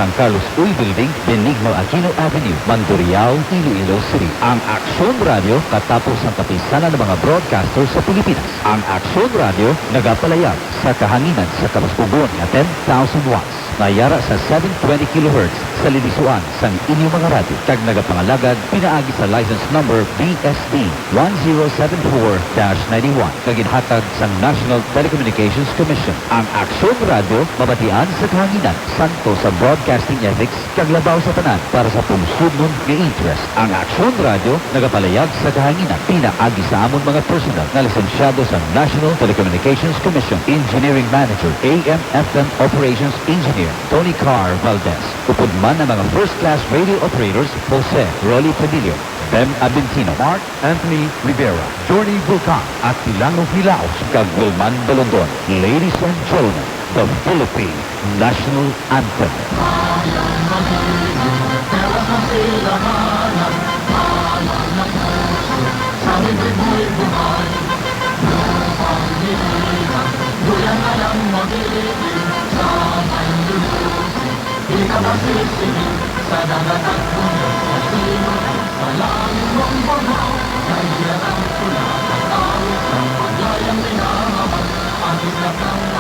San Carlos Uy Building, Benigno Aquino Avenue, Mandurriao, Iloilo City. Ang Aksyon Radio katapos ang kapisanan ng mga broadcasters sa Pilipinas. Ang Aksyon Radio nagapalayag sa kahanginan sa kapaspugon na 10,000 watts. Nayara sa 720 kHz sa lilisuan sa inyong mga radyo. Kag nagapangalagad, pinaagi sa license number BSD 1074-91. Kaginhatag sa National Telecommunications Commission. Ang Aksyon Radio, mabatian sa kahanginan, santo sa broadcasting ethics, kaglabaw sa tanan para sa pungsudnon ng interest. Ang Aksyon Radio, nagapalayag sa kahanginan, pinaagi sa amon mga personal na lisensyado sa National Telecommunications Commission. Engineering Manager, AM/FM Operations Engineer, Tony Carr Valdez. Upod man ang mga first-class radio operators, Jose Rolly Padillo, Bem Abentino, Mark Anthony Rivera, Johnny Vulcan, at Tilano Hilaos, kag Wilman Balondon. Ladies and gentlemen, the Philippine National Anthem. Kita masisingin sa dagat at puno sa sino sa langit mong bahaw sa hirap ang pula at awit sa paglayang minamahal ang islap ng